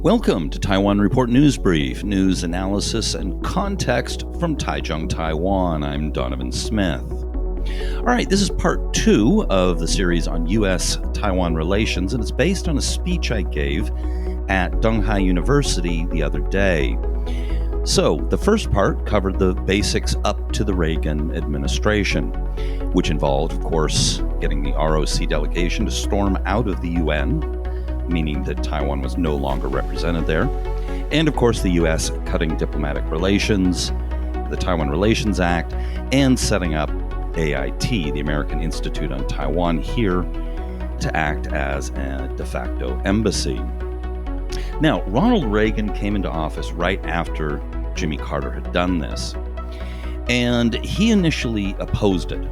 Welcome to Taiwan Report News Brief, news analysis and context from Taichung, Taiwan. I'm Donovan Smith. All right, this is part 2 of the series on US-Taiwan relations, and it's based on a speech I gave at Tunghai University the other day. So, the first part covered the basics up to the Reagan administration, which involved, of course, getting the ROC delegation to storm out of the UN, meaning that Taiwan was no longer represented there, and of course the U.S. cutting diplomatic relations, the Taiwan Relations Act, and setting up AIT, the American Institute on Taiwan, here to act as a de facto embassy. Now, Ronald Reagan came into office right after Jimmy Carter had done this, and he initially opposed it.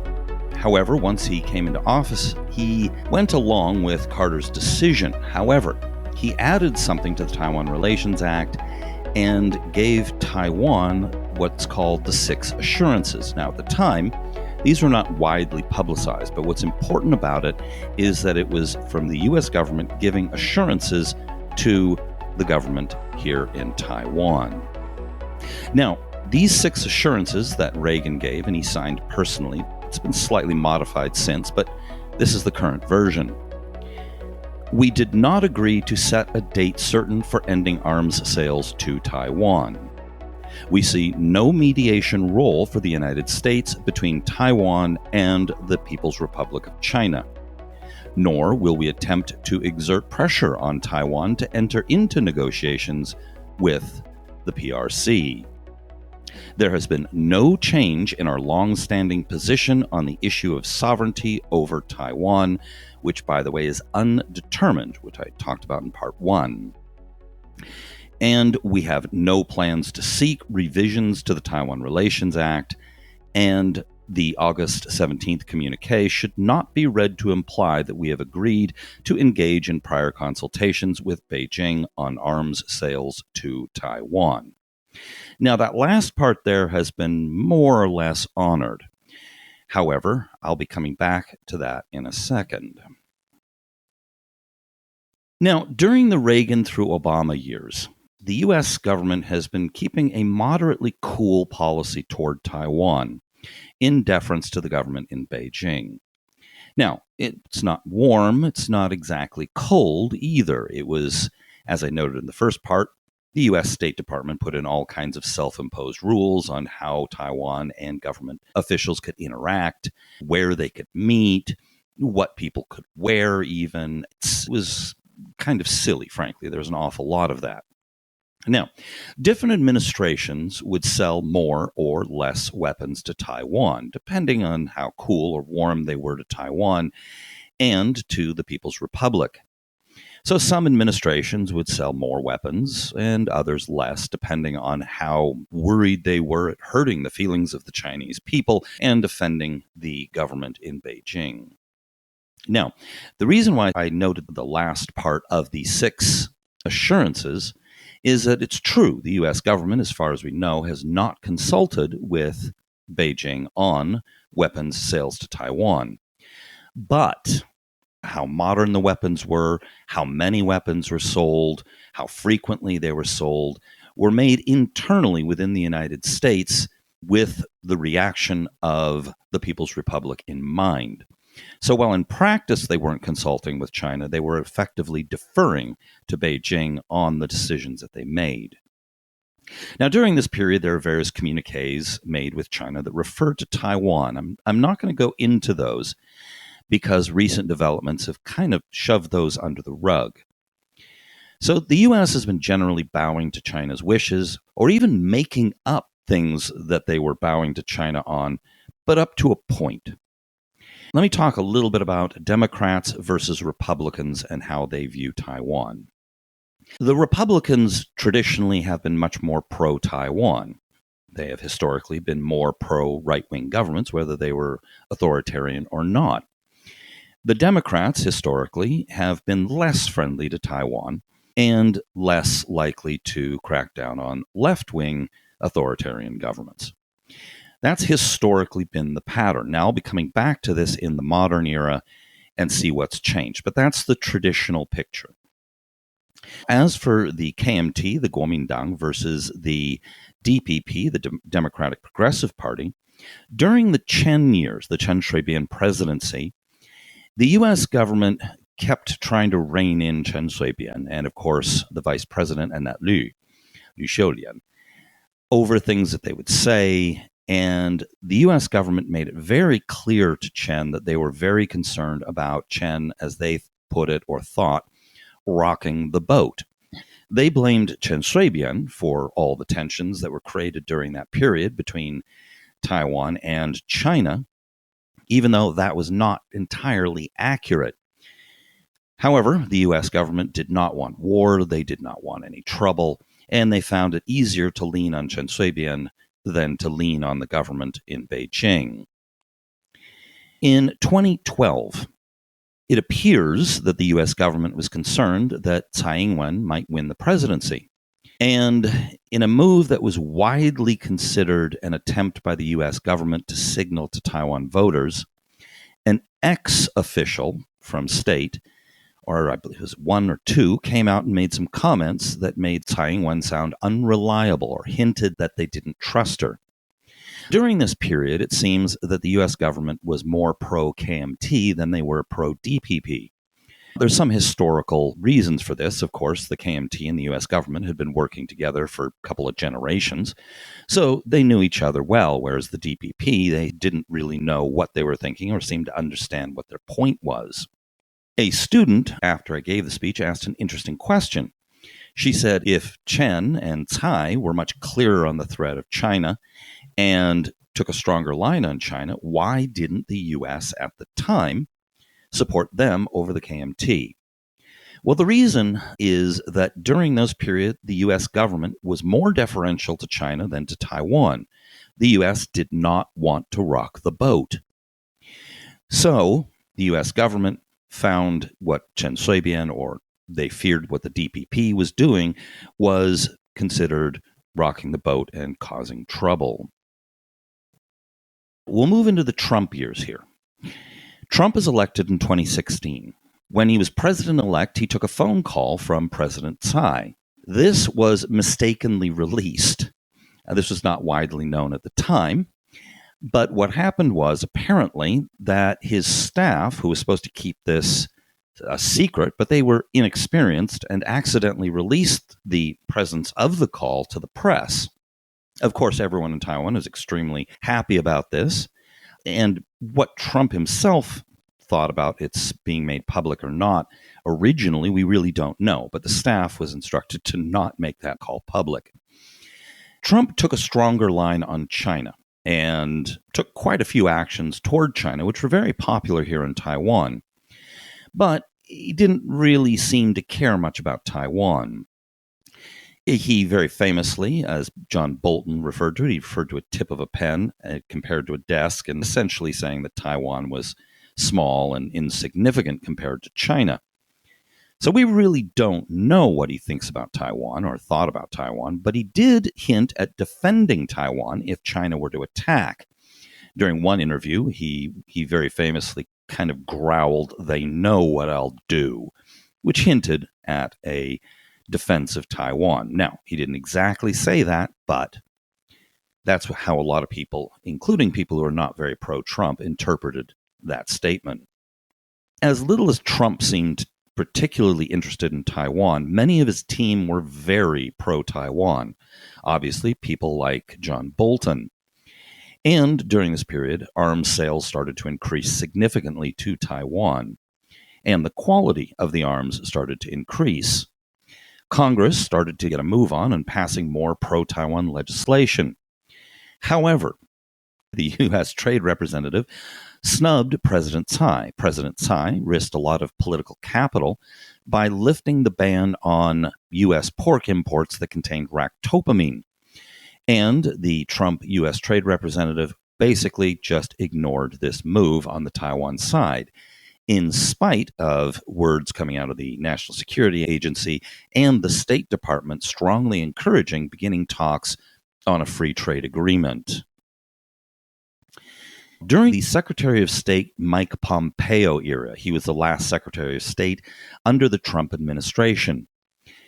However, once he came into office, he went along with Carter's decision. However, he added something to the Taiwan Relations Act and gave Taiwan what's called the 6 assurances. Now, at the time, these were not widely publicized, but what's important about it is that it was from the U.S. government giving assurances to the government here in Taiwan. Now, these 6 assurances that Reagan gave, and he signed personally, it's been slightly modified since, but this is the current version. We did not agree to set a date certain for ending arms sales to Taiwan. We see no mediation role for the United States between Taiwan and the People's Republic of China. Nor will we attempt to exert pressure on Taiwan to enter into negotiations with the PRC. There has been no change in our long-standing position on the issue of sovereignty over Taiwan, which, by the way, is undetermined, which I talked about in part 1. And we have no plans to seek revisions to the Taiwan Relations Act, and the August 17th communique should not be read to imply that we have agreed to engage in prior consultations with Beijing on arms sales to Taiwan. Now, that last part there has been more or less honored. However, I'll be coming back to that in a second. Now, during the Reagan through Obama years, the U.S. government has been keeping a moderately cool policy toward Taiwan, in deference to the government in Beijing. Now, it's not warm, it's not exactly cold either. It was, as I noted in the first part, the U.S. State Department put in all kinds of self-imposed rules on how Taiwan and government officials could interact, where they could meet, what people could wear even. It was kind of silly, frankly. There was an awful lot of that. Now, different administrations would sell more or less weapons to Taiwan, depending on how cool or warm they were to Taiwan and to the People's Republic. So some administrations would sell more weapons and others less, depending on how worried they were at hurting the feelings of the Chinese people and offending the government in Beijing. Now, the reason why I noted the last part of the 6 assurances is that it's true. The U.S. government, as far as we know, has not consulted with Beijing on weapons sales to Taiwan. But how modern the weapons were, how many weapons were sold, how frequently they were sold, were made internally within the United States with the reaction of the People's Republic in mind. So while in practice they weren't consulting with China, they were effectively deferring to Beijing on the decisions that they made. Now, during this period, there are various communiques made with China that refer to Taiwan. I'm not going to go into those, because recent developments have kind of shoved those under the rug. So the U.S. has been generally bowing to China's wishes, or even making up things that they were bowing to China on, but up to a point. Let me talk a little bit about Democrats versus Republicans and how they view Taiwan. The Republicans traditionally have been much more pro-Taiwan. They have historically been more pro-right-wing governments, whether they were authoritarian or not. The Democrats, historically, have been less friendly to Taiwan and less likely to crack down on left-wing authoritarian governments. That's historically been the pattern. Now I'll be coming back to this in the modern era and see what's changed, but that's the traditional picture. As for the KMT, the Kuomintang, versus the DPP, the Democratic Progressive Party, during the Chen years, the Chen Shui-bian presidency, the U.S. government kept trying to rein in Chen Shui-bian and, of course, the vice president, Annette Liu Xiulian, over things that they would say. And the U.S. government made it very clear to Chen that they were very concerned about Chen, as they put it or thought, rocking the boat. They blamed Chen Shui-bian for all the tensions that were created during that period between Taiwan and China, even though that was not entirely accurate. However, the U.S. government did not want war, they did not want any trouble, and they found it easier to lean on Chen Shui-bian than to lean on the government in Beijing. In 2012, it appears that the U.S. government was concerned that Tsai Ing-wen might win the presidency. And in a move that was widely considered an attempt by the U.S. government to signal to Taiwan voters, an ex-official from state, or I believe it was one or two, came out and made some comments that made Tsai Ing-wen sound unreliable or hinted that they didn't trust her. During this period, it seems that the U.S. government was more pro-KMT than they were pro-DPP. There's some historical reasons for this. Of course, the KMT and the U.S. government had been working together for a couple of generations, so they knew each other well, whereas the DPP, they didn't really know what they were thinking or seemed to understand what their point was. A student, after I gave the speech, asked an interesting question. She said if Chen and Tsai were much clearer on the threat of China and took a stronger line on China, why didn't the U.S. at the time support them over the KMT? Well, the reason is that during those periods, the U.S. government was more deferential to China than to Taiwan. The U.S. did not want to rock the boat. So the U.S. government found what Chen Shui-bian, or they feared what the DPP was doing, was considered rocking the boat and causing trouble. We'll move into the Trump years here. Trump is elected in 2016. When he was president-elect, he took a phone call from President Tsai. This was mistakenly released. This was not widely known at the time. But what happened was, apparently, that his staff, who was supposed to keep this a secret, but they were inexperienced and accidentally released the presence of the call to the press. Of course, everyone in Taiwan is extremely happy about this. And what Trump himself thought about its being made public or not, originally, we really don't know. But the staff was instructed to not make that call public. Trump took a stronger line on China and took quite a few actions toward China, which were very popular here in Taiwan. But he didn't really seem to care much about Taiwan. He very famously, as John Bolton referred to it, he referred to a tip of a pen compared to a desk, and essentially saying that Taiwan was small and insignificant compared to China. So we really don't know what he thinks about Taiwan or thought about Taiwan, but he did hint at defending Taiwan if China were to attack. During one interview, he very famously kind of growled, "They know what I'll do," which hinted at a defense of Taiwan. Now, he didn't exactly say that, but that's how a lot of people, including people who are not very pro-Trump, interpreted that statement. As little as Trump seemed particularly interested in Taiwan, many of his team were very pro-Taiwan. Obviously, people like John Bolton. And during this period, arms sales started to increase significantly to Taiwan, and the quality of the arms started to increase. Congress started to get a move on and passing more pro-Taiwan legislation. However, the U.S. Trade Representative snubbed President Tsai. President Tsai risked a lot of political capital by lifting the ban on U.S. pork imports that contained ractopamine. And the Trump U.S. Trade Representative basically just ignored this move on the Taiwan side, in spite of words coming out of the National Security Agency and the State Department strongly encouraging beginning talks on a free trade agreement. During the Secretary of State Mike Pompeo era, he was the last Secretary of State under the Trump administration.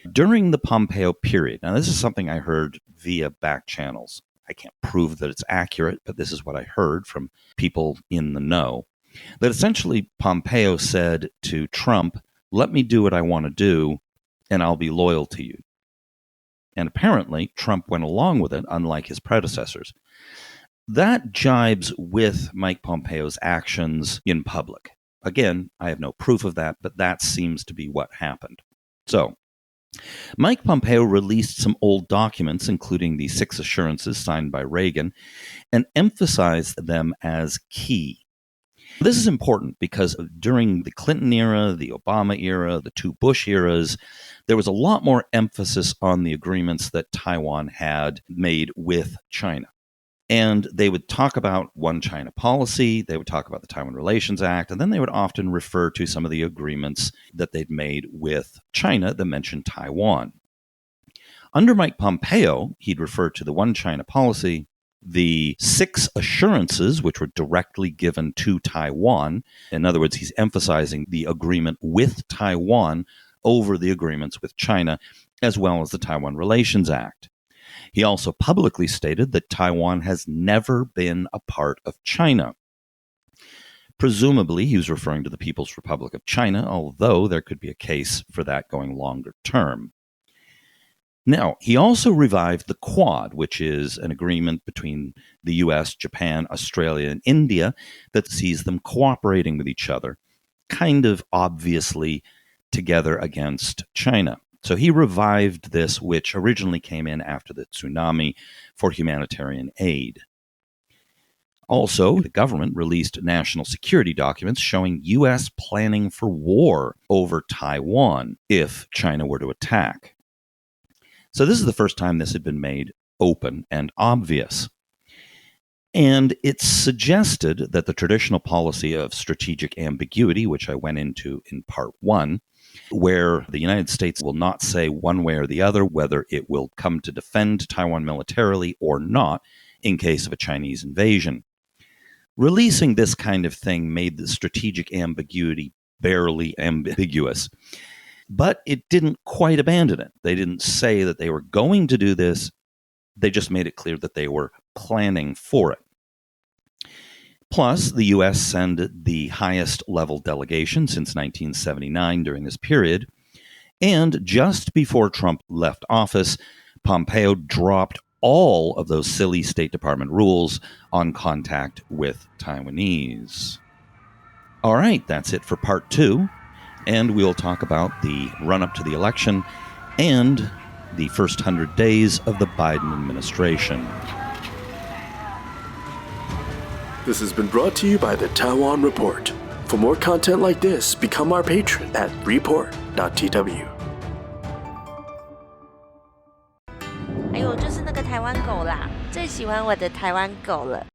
During the Pompeo period, now this is something I heard via back channels. I can't prove that it's accurate, but this is what I heard from people in the know. That essentially Pompeo said to Trump, let me do what I want to do, and I'll be loyal to you. And apparently, Trump went along with it, unlike his predecessors. That jibes with Mike Pompeo's actions in public. Again, I have no proof of that, but that seems to be what happened. So, Mike Pompeo released some old documents, including the 6 assurances signed by Reagan, and emphasized them as key. This is important because during the Clinton era, the Obama era, the 2 Bush eras, there was a lot more emphasis on the agreements that Taiwan had made with China. And they would talk about one China policy, they would talk about the Taiwan Relations Act, and then they would often refer to some of the agreements that they'd made with China that mentioned Taiwan. Under Mike Pompeo, he'd refer to the one China policy, the 6 assurances, which were directly given to Taiwan. In other words, he's emphasizing the agreement with Taiwan over the agreements with China, as well as the Taiwan Relations Act. He also publicly stated that Taiwan has never been a part of China. Presumably, he was referring to the People's Republic of China, although there could be a case for that going longer term. Now, he also revived the Quad, which is an agreement between the US, Japan, Australia, and India that sees them cooperating with each other, kind of obviously together against China. So he revived this, which originally came in after the tsunami, for humanitarian aid. Also, the government released national security documents showing U.S. planning for war over Taiwan if China were to attack. So this is the first time this had been made open and obvious. And it's suggested that the traditional policy of strategic ambiguity, which I went into in part 1, where the United States will not say one way or the other whether it will come to defend Taiwan militarily or not in case of a Chinese invasion. Releasing this kind of thing made the strategic ambiguity barely ambiguous. But it didn't quite abandon it. They didn't say that they were going to do this. They just made it clear that they were planning for it. Plus, the U.S. sent the highest level delegation since 1979 during this period. And just before Trump left office, Pompeo dropped all of those silly State Department rules on contact with Taiwanese. All right, that's it for part 2. And we'll talk about the run-up to the election and the first 100 days of the Biden administration. This has been brought to you by the Taiwan Report. For more content like this, become our patron at report.tw. 还有就是那个台湾狗啦，最喜欢我的台湾狗了。